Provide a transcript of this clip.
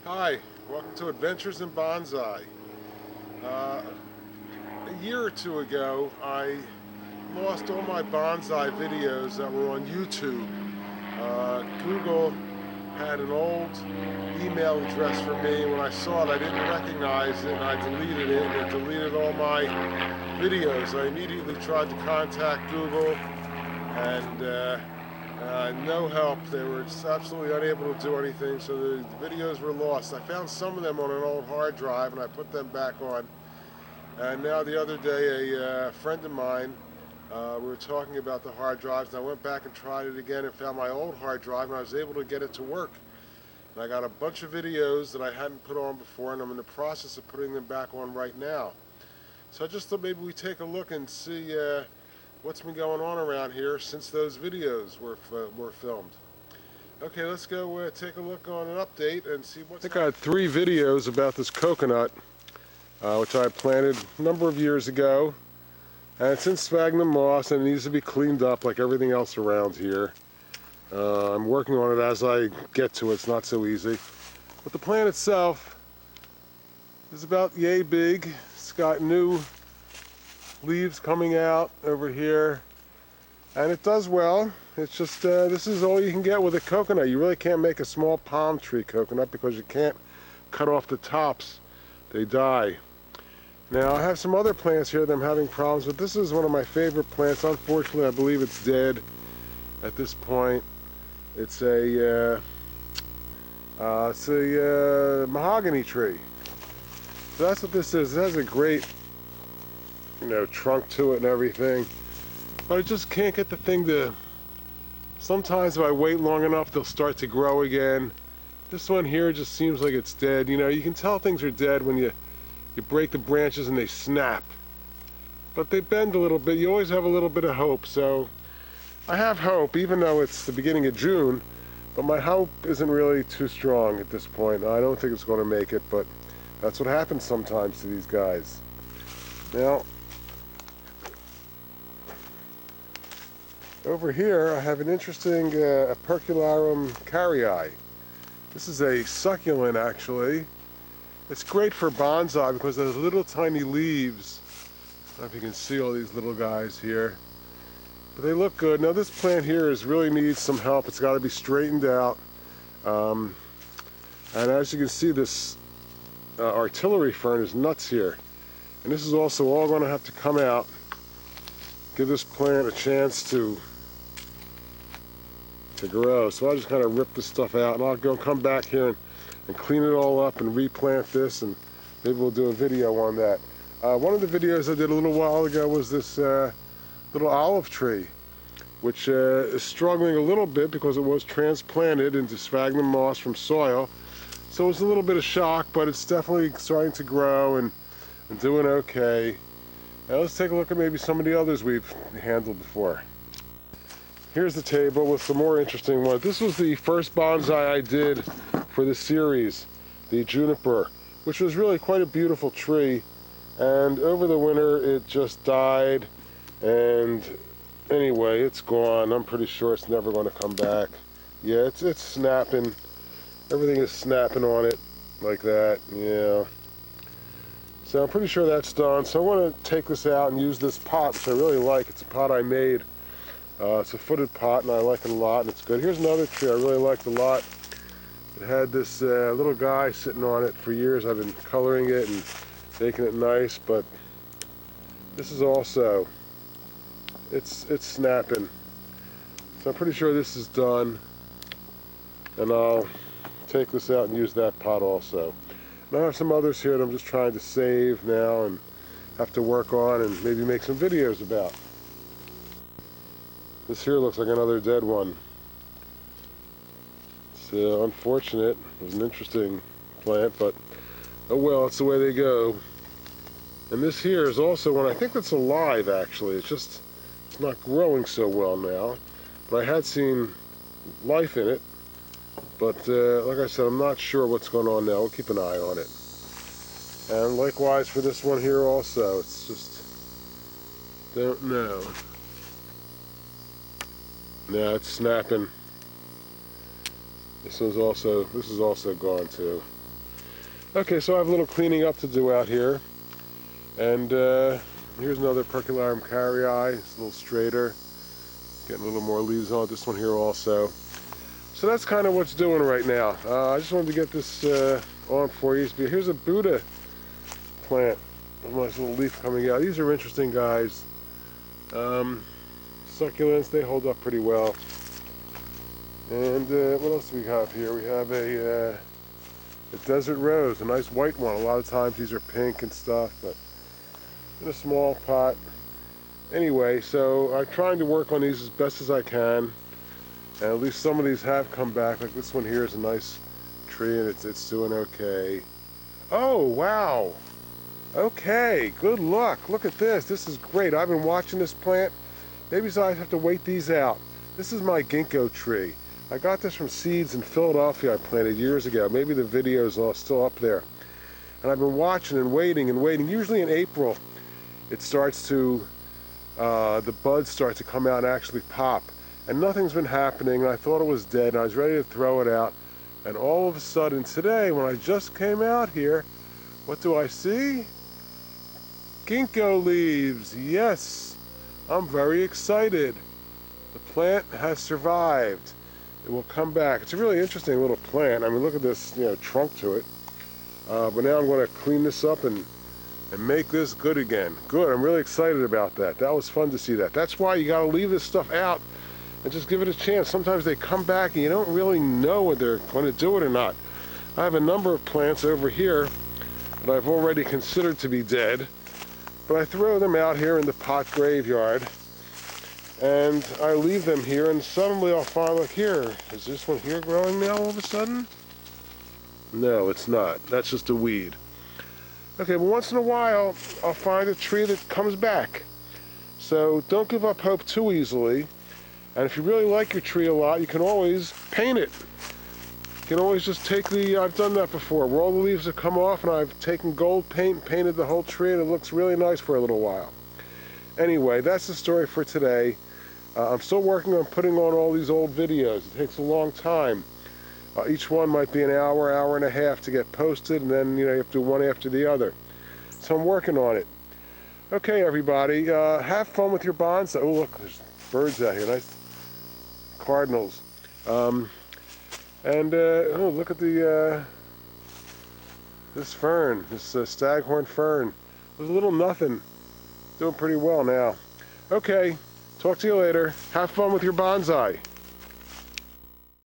Hi, welcome to Adventures in Bonsai. A year or two ago, I lost all my bonsai videos that were on YouTube. Google had an old email address for me. When I saw it, I didn't recognize it, and I deleted it, and it deleted all my videos. I immediately tried to contact Google, and no help. They were just absolutely unable to do anything, so the videos were lost. I found some of them on an old hard drive, and I put them back on. And now the other day, a friend of mine, we were talking about the hard drives, and I went back and tried it again and found my old hard drive, and I was able to get it to work. And I got a bunch of videos that I hadn't put on before, and I'm in the process of putting them back on right now. So I just thought maybe we take a look and see what's been going on around here since those videos were filmed. Okay, let's go take a look on an update and see what's. I think I had 3 videos about this coconut, which I planted a number of years ago, and it's in sphagnum moss and it needs to be cleaned up like everything else around here. I'm working on it as I get to it. It's not so easy, but the plant itself is about yay big. It's got new leaves coming out over here, and it does well. It's just this is all you can get with a coconut. You really can't make a small palm tree coconut because you can't cut off the tops. They die. Now I have some other plants here that I'm having problems with. This is one of my favorite plants. Unfortunately, I believe it's dead at this point. It's a mahogany tree. So that's what this is. It has a great, trunk to it and everything, but I just can't get the thing to. Sometimes if I wait long enough, they'll start to grow again. This one here just seems like it's dead. You can tell things are dead when you break the branches and they snap, but they bend a little bit. You always have a little bit of hope, so I have hope, even though it's the beginning of June, but my hope isn't really too strong at this point. I don't think it's going to make it, but that's what happens sometimes to these guys. Now, over here I have an interesting Percularum carrii. This is a succulent, actually. It's great for bonsai because those little tiny leaves. I don't know if you can see all these little guys here, but they look good. Now this plant here really needs some help. It's got to be straightened out, and as you can see, this artillery fern is nuts here, and this is also all going to have to come out. Give this plant a chance to grow. So I'll just kind of rip this stuff out, and I'll come back here and clean it all up and replant this, and maybe we'll do a video on that. One of the videos I did a little while ago was this little olive tree, which is struggling a little bit because it was transplanted into sphagnum moss from soil. So it was a little bit of shock, but it's definitely starting to grow and doing okay. Now let's take a look at maybe some of the others we've handled before. Here's the table with some more interesting ones. This was the first bonsai I did for the series, the juniper, which was really quite a beautiful tree, and over the winter it just died, and anyway, it's gone. I'm pretty sure it's never going to come back. Yeah, it's snapping. Everything is snapping on it like that. Yeah. So I'm pretty sure that's done. So I want to take this out and use this pot, which I really like. It's a pot I made. It's a footed pot, and I like it a lot, and it's good. Here's another tree I really liked a lot. It had this little guy sitting on it for years. I've been coloring it and making it nice, but this is also, it's snapping. So I'm pretty sure this is done, and I'll take this out and use that pot also. And I have some others here that I'm just trying to save now and have to work on and maybe make some videos about. This here looks like another dead one. It's unfortunate. It was an interesting plant, but oh well, it's the way they go. And this here is also one, I think that's alive actually. It's not growing so well now, but I had seen life in it. But like I said, I'm not sure what's going on now. We'll keep an eye on it. And likewise for this one here also. It's just, don't know. Now it's snapping. This is also gone too. Okay, so I have a little cleaning up to do out here. And here's another Percularum carrii. It's a little straighter. Getting a little more leaves on it. This one here also. So that's kind of what's doing right now. I just wanted to get this on for you. Here's a Buddha plant. A nice little leaf coming out. These are interesting guys. Succulents, they hold up pretty well. And what else do we have here? We have a desert rose, a nice white one. A lot of times these are pink and stuff, but in a small pot. Anyway, so I'm trying to work on these as best as I can. And at least some of these have come back. Like this one here is a nice tree and it's doing okay. Oh, wow. Okay, good luck. Look at this. This is great. I've been watching this plant. Maybe so I have to wait these out. This is my ginkgo tree. I got this from seeds in Philadelphia I planted years ago. Maybe the video's still up there. And I've been watching and waiting and waiting. Usually in April, it starts to, the buds start to come out and actually pop. And nothing's been happening. And I thought it was dead. And I was ready to throw it out. And all of a sudden today, when I just came out here, what do I see? Ginkgo leaves. Yes, I'm very excited. The plant has survived. It will come back. It's a really interesting little plant. I mean, look at this, trunk to it. But now I'm going to clean this up and make this good again. Good. I'm really excited about that. That was fun to see that. That's why you got to leave this stuff out and just give it a chance. Sometimes they come back and you don't really know whether they're going to do it or not. I have a number of plants over here that I've already considered to be dead, but I throw them out here in the pot graveyard and I leave them here, and suddenly I'll find, look here, is this one here growing now all of a sudden? No, it's not. That's just a weed. Okay, but once in a while I'll find a tree that comes back. So don't give up hope too easily. And if you really like your tree a lot, you can always paint it. You can always just take I've done that before, where all the leaves have come off and I've taken gold paint and painted the whole tree, and it looks really nice for a little while. Anyway, that's the story for today. I'm still working on putting on all these old videos. It takes a long time. Each one might be an hour, hour and a half to get posted, and then you have to do one after the other. So I'm working on it. Okay, everybody, have fun with your bonsai. Oh, look, there's birds out here, nice cardinals. Oh, look at this fern, this staghorn fern. It was a little nothing. Doing pretty well now. Okay, talk to you later. Have fun with your bonsai.